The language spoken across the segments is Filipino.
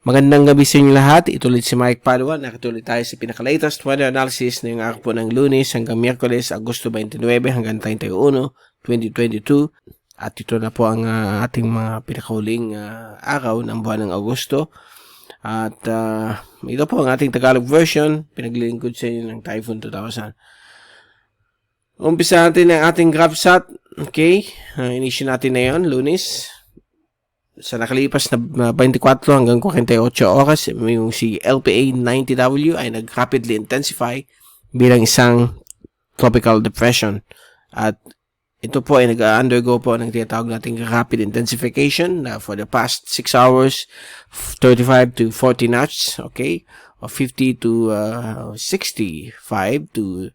Magandang gabi sa inyo lahat. Ito ulit si Mike Padawan. Nakatuloy tayo sa pinaka-latest weather analysis na yung araw po ng Lunes hanggang Miyerkules, Agosto 29 hanggang 31, 2022. At ito na po ang ating mga pinakahuling araw ng buwan ng Agosto. At ito po ang ating Tagalog version. Pinaglilingkod sa inyo ng Typhoon 2000. Umpisa natin ang ating GraphSat. Okay. Inisyo natin na yun, Lunes. Sa nakalipas na 24 hanggang 48 oras, yung si LPA 90W ay nag-rapidly intensify bilang isang tropical depression. At ito po ay nag-undergo po ng tinatawag nating rapid intensification na for the past 6 hours, 35 to 40 knots, okay? O 50 to 65 to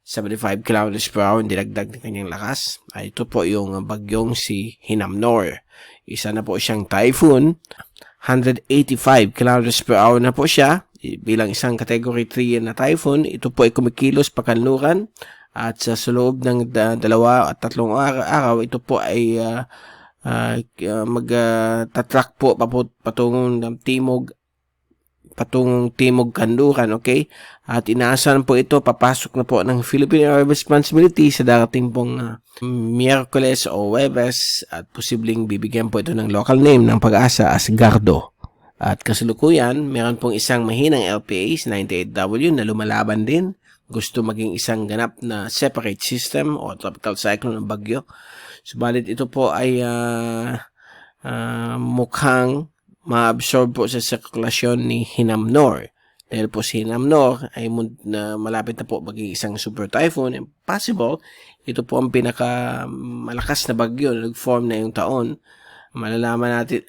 75 kilometers per hour, dinagdag ng kanyang lakas. Ay, ito po yung bagyong si Hinamnor. Isa na po siyang typhoon. 185 kilometers per hour na po siya. Bilang isang category 3 na typhoon, ito po ay kumikilos pakanluran. At sa loob ng 2 at 3 araw, ito po ay mag-track po patungong timog kanluran, okay? At inaasahan po ito, papasok na po ng Philippine Area of Responsibility sa darating pong Miyerkules o Huwebes at posibleng bibigyan po ito ng local name ng Pag-asa as Gardo. At kasalukuyan, meron pong isang mahinang LPA 98W na lumalaban din. Gusto maging isang ganap na separate system o tropical cyclone ng bagyo. Subalit ito po ay mukhang ma-absorb po sa sirkulasyon ni Hinamnor. Dahil po si Hinamnor ay malapit na po maging isang super typhoon. Impossible. Ito po ang pinakamalakas na bagyo na nag-form na yung taon. Malalaman natin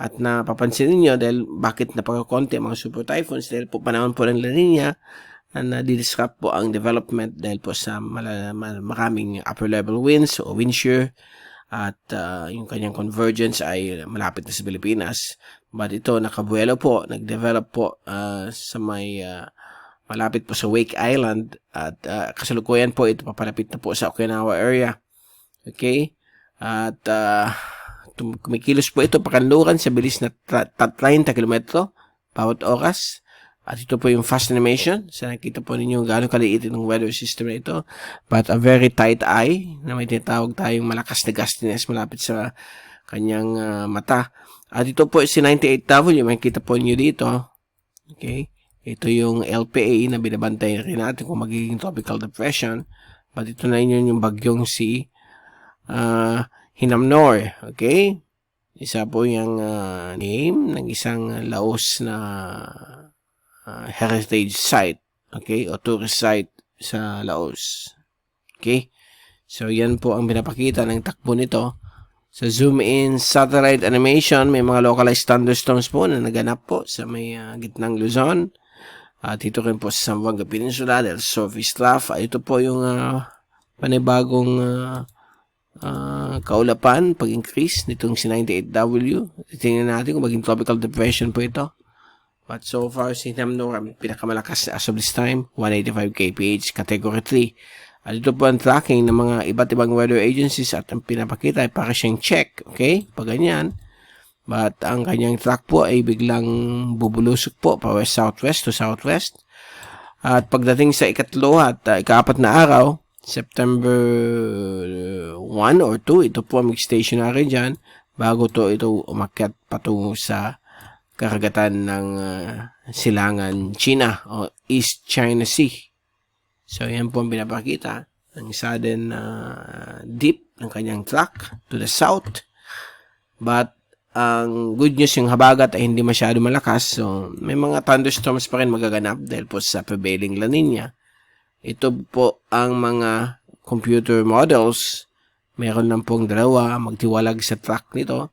at napapansin ninyo dahil bakit napakakonti ang mga super typhoons dahil po panahon po ng La Nina na di-disrupt po ang development dahil po sa maraming upper level winds o wind shear at yung kanyang convergence ay malapit na sa Pilipinas. But ito nakabuelo po, nag-develop po sa may malapit po sa Wake Island at kasalukuyan po ito papalapit na po sa Okinawa area. Okay? At kumikilos po ito pakanluran sa bilis na 30 km bawat oras. At ito po yung fast animation. So nakita po ninyo gaano kaliit ng weather system na ito. But a very tight eye na may tinatawag tayong malakas na gustiness malapit sa kanyang mata. At ito po si 98W. Makikita po ninyo dito. Okay. Ito yung LPA na binabantay rin natin kung magiging tropical depression. But ito na yun yung bagyong si Hinamnor. Okay. Isa po yung name ng isang Laos na heritage site, okay, o tourist site sa Laos. Okay? So, yan po ang pinapakita ng takbo nito. Sa zoom in satellite animation, may mga localized thunderstorms po na naganap po sa may gitnang Luzon. At ito rin po sa Zamboanga Peninsula, Del Surf Trough. Ito po yung panibagong kaulapan, pag-increase nitong si 98W. Tingnan natin kung maging tropical depression po ito. But so far, si Hinamnor ang pinakamalakas as of this time, 185 kph, category 3. At ito po ang tracking ng mga iba't ibang weather agencies at ang pinapakita ay para siyang check, okay? Pag ganyan. But ang kanyang track po ay biglang bubulusok po pa west-southwest to southwest. At pagdating sa ikatlo at ika-4 na araw, September 1 or 2, ito po ang stationary dyan bago ito umakyat patungo sa karagatan ng silangan China o East China Sea. So, yan po ang pinapakita ng sudden dip ng kanyang track to the south. But, ang good news yung habagat ay hindi masyado malakas. So, may mga thunderstorms pa rin magaganap dahil po sa prevailing La Nina. Ito po ang mga computer models. Meron lang pong dalawa magtiwalag sa track nito.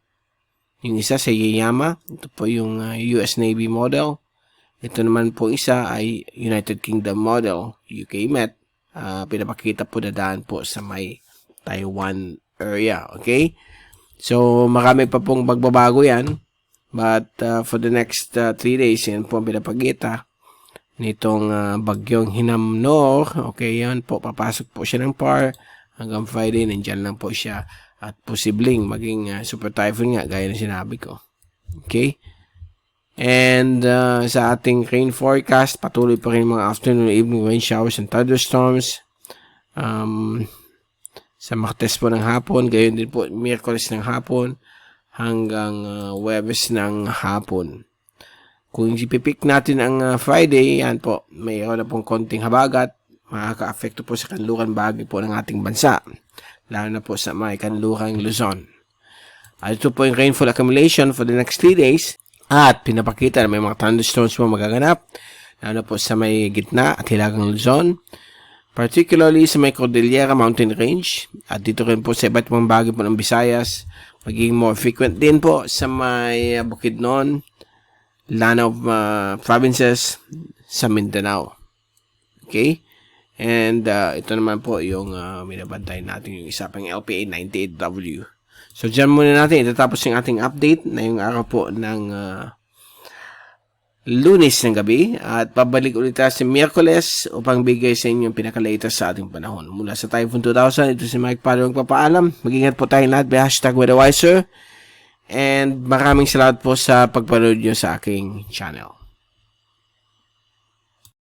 Yung isa sa Yeyama, ito po yung US Navy model. Ito naman po isa ay United Kingdom model, UK Met. Pinapakita po na daan po sa may Taiwan area, okay? So, marami pa pong magbabago yan. But for the next 3 days, yan po ang pinapakita nitong bagyong Hinamnor. Okay, yan po, papasok po siya ng PAR. Hanggang Friday, nandyan lang po siya. At posibleng maging super typhoon nga, gaya na sinabi ko. Okay? And sa ating rain forecast, patuloy pa rin mga afternoon and evening rain showers and thunderstorms. Sa Martes po ng hapon, gayon din po Miyerkules ng hapon hanggang Huwebes ng hapon. Kung ipipick natin ang Friday, yan po, mayroon na pong konting habagat, makaka-apekto po sa kanlurang bahagi po ng ating bansa, lalo na po sa may kanlurang Luzon. At ito po yung rainfall accumulation for the next 3 days at pinapakita na may mga thunderstorms po magaganap, lalo na po sa may gitna at hilagang Luzon, particularly sa may Cordillera Mountain Range at dito rin po sa iba't ibang bahagi po ng Visayas, magiging more frequent din po sa may Bukidnon, Lanao provinces, sa Mindanao. Okay? And ito naman po yung minabantay natin yung isa pang LPA 98W. So dyan muna natin itatapos yung ating update na yung araw po ng Lunes ng gabi at pabalik ulit tayo sa Miyerkules upang bigay sa inyo yung pinaka-latest sa ating panahon. Mula sa Typhoon 2000, ito si Mike Palo magpapaalam. Mag-ingat po tayong lahat by #WeatherWiser and maraming salamat po sa pagpanood nyo sa aking channel.